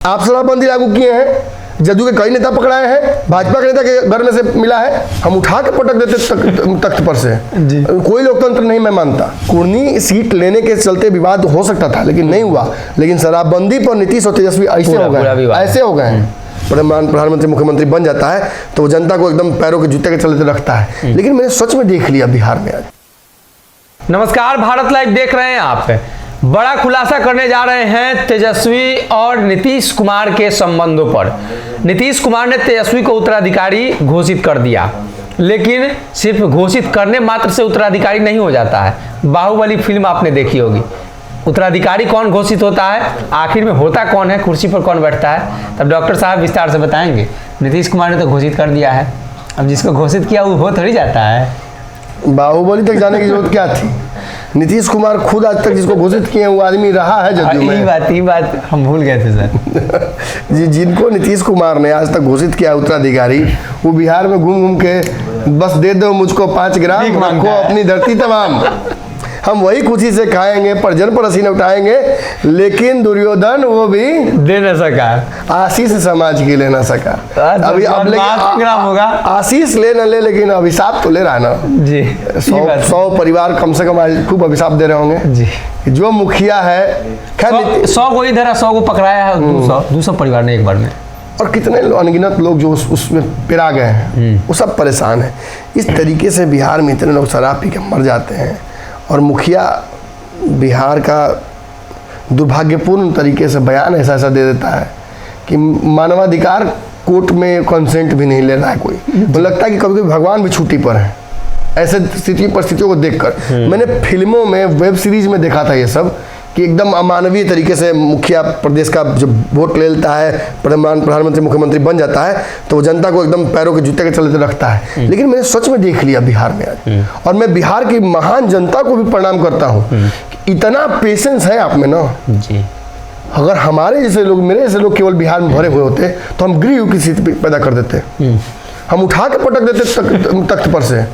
आप शराबबंदी लागू किए हैं, जदयू के कई नेता पकड़ाए हैं, भाजपा के नेता के घर में से मिला है, हम उठा के पटक देते तख्त पर से। कोई लोकतंत्र नहीं मैं मानता। कुर्नी सीट लेने के चलते विवाद हो सकता था लेकिन नहीं हुआ। लेकिन शराबबंदी पर नीतीश और तेजस्वी ऐसे हो गए हैं। प्रधानमंत्री मुख्यमंत्री बन जाता है तो जनता को एकदम पैरों के जूते के चलते रखता है। लेकिन मैंने सच में देख लिया बिहार में आज। नमस्कार, भारत लाइव देख रहे हैं आप। बड़ा खुलासा करने जा रहे हैं तेजस्वी और नीतीश कुमार के संबंधों पर। नीतीश कुमार ने तेजस्वी को उत्तराधिकारी घोषित कर दिया, लेकिन सिर्फ घोषित करने मात्र से उत्तराधिकारी नहीं हो जाता है। बाहुबली फिल्म आपने देखी होगी। उत्तराधिकारी कौन घोषित होता है, आखिर में होता कौन है, कुर्सी पर कौन बैठता है, तब डॉक्टर साहब विस्तार से बताएंगे। नीतीश कुमार ने तो घोषित कर दिया है, अब जिसको घोषित किया वो हो थोड़ी जाता है। बाहुबली तक जाने की जरूरत क्या थी? नीतीश कुमार खुद आज तक जिसको घोषित किए वो आदमी रहा है जदयू में। ये बात हम भूल गए थे सर। जिनको नीतीश कुमार ने आज तक घोषित किया उत्तराधिकारी, वो बिहार में घूम घूम के बस दे दो मुझको 5 ग्राम, रखो अपनी धरती तमाम, हम वही खुशी से खाएंगे, पर जन पर हसीने उठाएंगे। लेकिन दुर्योधन वो भी दे न सका, आशीष समाज की ले ना सका। अभी अब ग्राम होगा, आशीष ले न ले, लेकिन अभिशाप तो ले रहा ना जी। 100 परिवार कम से कम आज खूब अभिशाप दे रहे होंगे जी। जो मुखिया है, खैर 100 को इधर 100 को पकड़ाया है, 200 परिवार ने एक बार में। और कितने अनगिनत लोग जो उसमें पिरा गए हैं, वो सब परेशान है। इस तरीके से बिहार में इतने लोग शराब पी के मर जाते हैं और मुखिया बिहार का दुर्भाग्यपूर्ण तरीके से बयान ऐसा दे देता है कि मानवाधिकार कोर्ट में कंसेंट भी नहीं ले रहा है कोई। मुझे लगता है कि कभी कभी भगवान भी छुट्टी पर है ऐसे परिस्थितियों को देखकर। मैंने फिल्मों में, वेब सीरीज में देखा था ये सब कि एकदम अमानवीय तरीके से मुखिया प्रदेश का जब वोट ले लेता है, प्रधानमंत्री मुख्यमंत्री बन जाता है तो वो जनता को एकदम पैरों के जूते के चलते रखता है। लेकिन मैंने सच में देख लिया बिहार में आज, और मैं बिहार की महान जनता को भी प्रणाम करता हूँ। इतना पेशेंस है आप में ना जी। अगर हमारे जैसे लोग, मेरे जैसे लोग केवल बिहार में भरे हुए होते तो हम गृह की स्थिति पैदा कर देते, हम उठा के पटक देते तख्त पर से।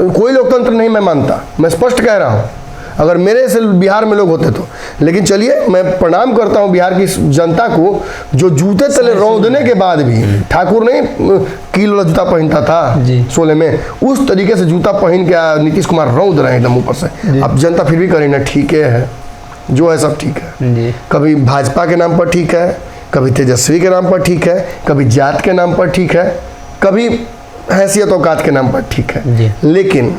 कोई लोकतंत्र नहीं मैं मानता, मैं स्पष्ट कह रहा हूँ, अगर मेरे से बिहार में लोग होते तो। लेकिन चलिए, मैं प्रणाम करता हूं बिहार की जनता को जो जूते तले रौंदने के बाद भी, ठाकुर नहीं कील वाला जूता पहनता था 16 में, उस तरीके से जूता पहन के नीतीश कुमार रौंद रहे हैं एकदम ऊपर से। अब जनता फिर भी करे ना, ठीक है, जो है सब ठीक है। कभी भाजपा के नाम पर ठीक है, कभी तेजस्वी के नाम पर ठीक है, कभी जात के नाम पर ठीक है, कभी हैसियत औकात के नाम पर ठीक है। लेकिन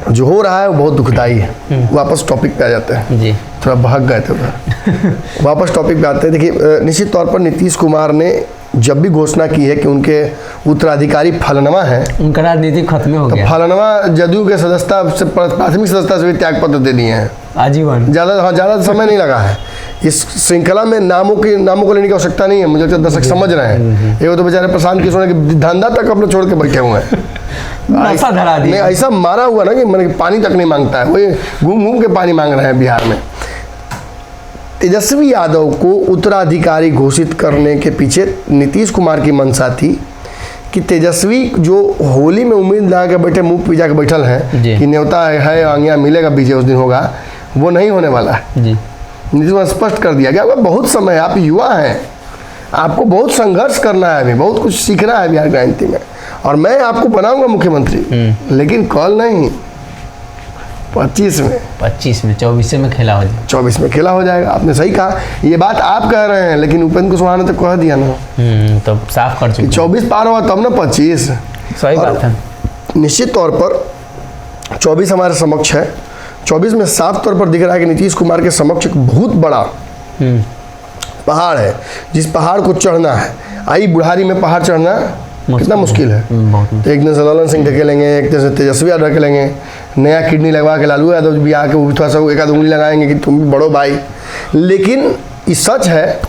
जो हो रहा है वो बहुत दुखदाई है। वापस टॉपिक पे आ जाते हैं जी। थोड़ा भाग गए थे उधर। वापस टॉपिक पे आते हैं। देखिए, निश्चित तौर पर नीतीश कुमार ने जब भी घोषणा की है कि उनके उत्तराधिकारी फलनवा है, उनका राजनीति खत्म हो गया। फलनवा जदयू के सदस्यता से, प्राथमिक सदस्यता से भी त्याग पत्र दे दिए हैं आजीवन। ज़्यादा समय नहीं लगा है। इस श्रृंखला में नामों को लेने की आवश्यकता नहीं है। मुझे लगता है दर्शक समझ रहे हैं। ये तो बेचारे प्रशांत किशोर के धंधा तक अपने छोड़ के बैठे हुए हैं। ऐसा मारा हुआ ना कि मैंने पानी तक नहीं मांगता है, वही घूम घूम के पानी मांग रहे हैं बिहार में। तेजस्वी यादव को उत्तराधिकारी घोषित करने के पीछे नीतीश कुमार की मंशा थी कि तेजस्वी जो होली में उम्मीद लगा के बैठे, मुंह पिजा के बैठल हैं कि न्योता है आंगिया मिलेगा, विजय उस दिन होगा, वो नहीं होने वाला है जी। नीतीश कुमार स्पष्ट कर दिया कि बहुत समय है, आप युवा हैं, आपको बहुत संघर्ष करना है, अभी बहुत कुछ सीखना है बिहार क्रांति में, और मैं आपको बनाऊंगा मुख्यमंत्री, लेकिन कल नहीं, 25 में 24 में खेला हो जाएगा। 24 में खेला हो जाएगा। आपने सही कहा, ये बात आप कह रहे हैं, लेकिन उपेंद्र कुशवाहा ने तो कह दिया ना, तो साफ कर चुके। 24 पार हुआ तब ना 25। सही बात है। निश्चित तौर पर 24 हमारे समक्ष है। 24 में साफ तौर पर दिख रहा है कि नीतीश कुमार के समक्ष एक बहुत बड़ा पहाड़ है, जिस पहाड़ को चढ़ना है। आई बुढ़ारी में पहाड़ चढ़ना कितना मुश्किल है। तो एक दिन से ललन सिंह ढकेलेंगे, एक दिन से तेजस्वी यादव ढकेलेंगे, नया किडनी लगवा के लालू यादव भी आके वो थोड़ा सा एक आध उंगली लगाएंगे कि तुम भी बड़ो भाई। लेकिन ये सच है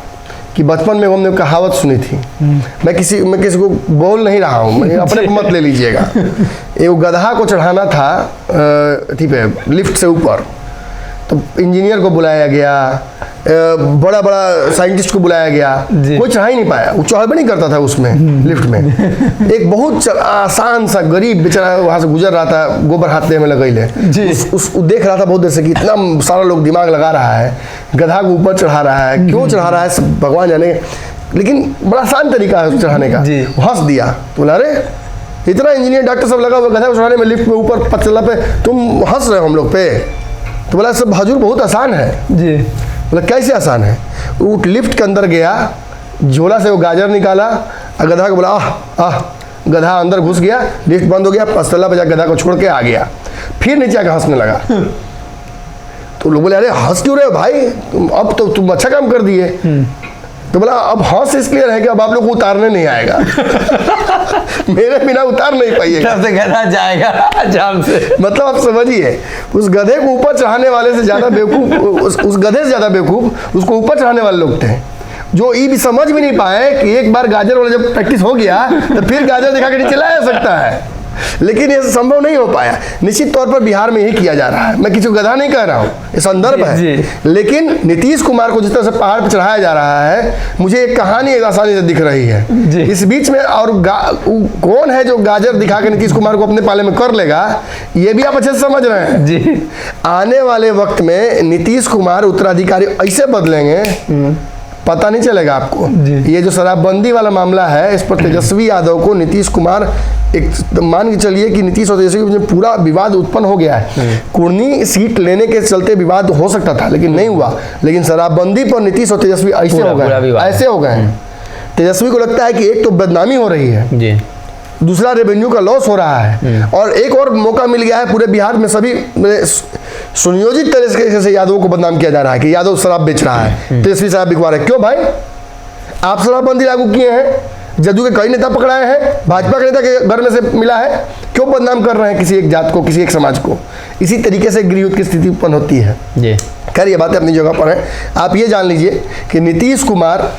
कि बचपन में हमने कहावत सुनी थी, मैं किसी को बोल नहीं रहा हूँ, मैं अपने को मत ले लीजिएगा। एक गधा को चढ़ाना था पे लिफ्ट से ऊपर, तो इंजीनियर को बुलाया गया, बड़ा बड़ा साइंटिस्ट को बुलाया गया, कोई चढ़ा ही नहीं पाया। वो चढ़ भी नहीं करता था उसमें लिफ्ट में। एक बहुत आसान सा गरीब बेचारा वहाँ से गुजर रहा था, गोबर हाथ में लगैले, उस देख रहा था बहुत देर से कि इतना सारा लोग दिमाग लगा रहा है, गधा को ऊपर चढ़ा रहा है, क्यों चढ़ा रहा है सब भगवान जाने, लेकिन बड़ा आसान तरीका है चढ़ाने का। हंस दिया, तो बोला अरे इतना इंजीनियर डॉक्टर सब लगा हुआ गधा को चढ़ाने में, लिफ्ट में ऊपर पतला पे तुम हंस रहे हो हम लोग पे। तो बोला सब हजूर बहुत आसान है जी। बोला कैसे आसान है? वो लिफ्ट के अंदर गया, झोला से वो गाजर निकाला और गधा को बोला आह, गधा अंदर घुस गया, लिफ्ट बंद हो गया, पस्तला पे जाकर गधा को छोड़ के आ गया, फिर नीचे आकर हंसने लगा। तो लोग बोले अरे हंस क्यों रहे हो भाई, अब तो तुम अच्छा काम कर दिए। तो बोला अब हंस इसलिए रहे कि अब आप लोग को उतारने नहीं आएगा। मेरे बिना उतार नहीं पाइएगा, तब से गधा जाएगा जाम से। मतलब आप समझिए, उस गधे को ऊपर चढ़ाने वाले से ज्यादा बेवकूफ, उस गधे से ज्यादा बेवकूफ उसको ऊपर चढ़ाने वाले लोग थे, जो ये भी समझ भी नहीं पाए कि एक बार गाजर वाला जब प्रैक्टिस हो गया तो फिर गाजर दिखा के नीचे लाया सकता है। लेकिन ये संभव नहीं हो पाया। निश्चित तौर पर बिहार में यही किया जा रहा है, मैं किसी को गधा नहीं कह रहा हूँ, ये संदर्भ है। लेकिन नीतीश कुमार को जिस तरह से पहाड़ पर चढ़ाया जा रहा है, मुझे एक कहानी एक आसानी से दिख रही है इस बीच में। और कौन है जो गाजर दिखा के नीतीश कुमार को अपने पाले में कर लेगा, ये भी आप अच्छे से समझ रहे हैं जी। आने वाले वक्त में नीतीश कुमार उत्तराधिकारी ऐसे बदलेंगे, पता नहीं चलेगा आपको। ये जो शराबबंदी वाला मामला है, इस पर तेजस्वी यादव को नीतीश कुमार, एक मान के चलिए कि नीतीश और तेजस्वी में पूरा विवाद उत्पन्न हो गया है। कुर्नी सीट लेने के चलते विवाद हो सकता था, लेकिन नहीं हुआ। लेकिन शराबबंदी पर नीतीश और तेजस्वी ऐसे हो गए हैं। तेजस्वी को लगता है कि एक तो बदनामी हो रही है जी, दूसरा रेवेन्यू का लॉस हो रहा है, और एक और मौका मिल गया है पूरे बिहार में सभी सुनियोजित तरीके से यादव को बदनाम किया जा रहा है कि यादव शराब बेच रहा है, तेजस्वी साहब बिकवा रहे। क्यों भाई, आप शराबबंदी लागू किए हैं, जदयू के कई नेता पकड़ाए हैं, भाजपा के नेता के घर में से मिला है, क्यों बदनाम कर रहे हैं किसी एक जात को, किसी एक समाज को? इसी तरीके से गृहयुद्ध की स्थिति उत्पन्न होती है जी। खैर ये बातें अपनी जगह पर हैं। आप ये जान लीजिए कि नीतीश कुमार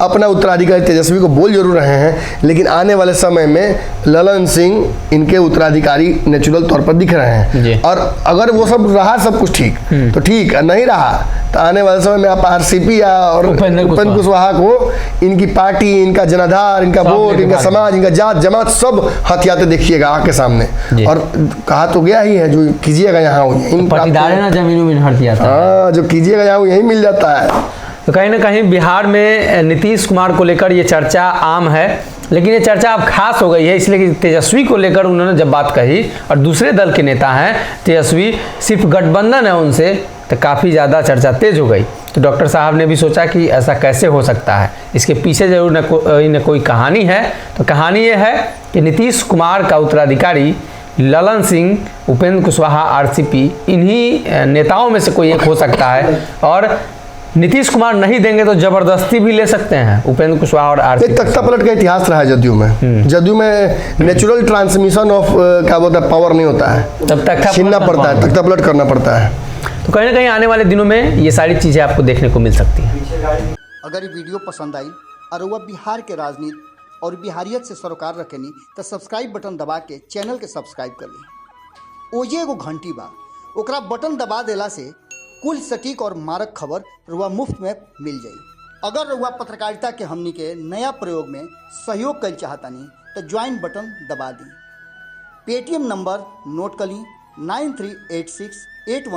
अपना उत्तराधिकारी तेजस्वी को बोल जरूर रहे हैं, लेकिन आने वाले समय में ललन सिंह इनके उत्तराधिकारी नेचुरल तौर पर दिख रहे हैं। और अगर वो सब रहा सब कुछ ठीक तो ठीक, नहीं रहा तो आने वाले समय में आप आरसीपी और उपेंद्र कुशवाहा को इनकी पार्टी, इनका जनाधार, इनका वोट, इनका समाज, इनका जात जमात सब हथियाते देखिएगा आके सामने। और कहा तो गया ही है, जो कीजिएगा यहाँ जो कीजिएगा यहाँ यही मिल जाता है। तो कहीं ना कहीं बिहार में नीतीश कुमार को लेकर ये चर्चा आम है, लेकिन ये चर्चा अब खास हो गई है इसलिए कि तेजस्वी को लेकर उन्होंने जब बात कही, और दूसरे दल के नेता हैं तेजस्वी, सिर्फ गठबंधन है उनसे, तो काफ़ी ज़्यादा चर्चा तेज हो गई। तो डॉक्टर साहब ने भी सोचा कि ऐसा कैसे हो सकता है, इसके पीछे जरूर न कोई कहानी है। तो कहानी ये है कि नीतीश कुमार का उत्तराधिकारी ललन सिंह, उपेंद्र कुशवाहा, आरसीपी, इन्हीं नेताओं में से कोई एक हो सकता है। और नीतीश कुमार नहीं देंगे तो जबरदस्ती भी ले सकते हैं उपेंद्र कुशवाहा और आरसीपी। तख्ता पलट का इतिहास रहा है जदयू में। जदयू में नेचुरल ट्रांसमिशन ऑफ क्या बोलता है, पावर नहीं होता है, तब तक छीनना पड़ता है, तख्ता पलट करना पड़ता है। तो कहीं ना कहीं आने वाले दिनों में ये सारी चीजें आपको देखने को मिल सकती हैं। अगर ये वीडियो पसंद आई और वह बिहार के राजनीति और बिहारियत से सरोकार रखेनी तो सब्सक्राइब बटन दबा के चैनल के सब्सक्राइब कर ली। ओजे एगो घंटी बा, ओकरा बटन दबा देला से कुल सटीक और मारक खबर रुआ मुफ्त में मिल जाई। अगर रुआ पत्रकारिता के हमनी के नया प्रयोग में सहयोग कर चाहतानी तो ज्वाइन बटन दबा दी। पेटीएम नंबर नोट कर ली 938681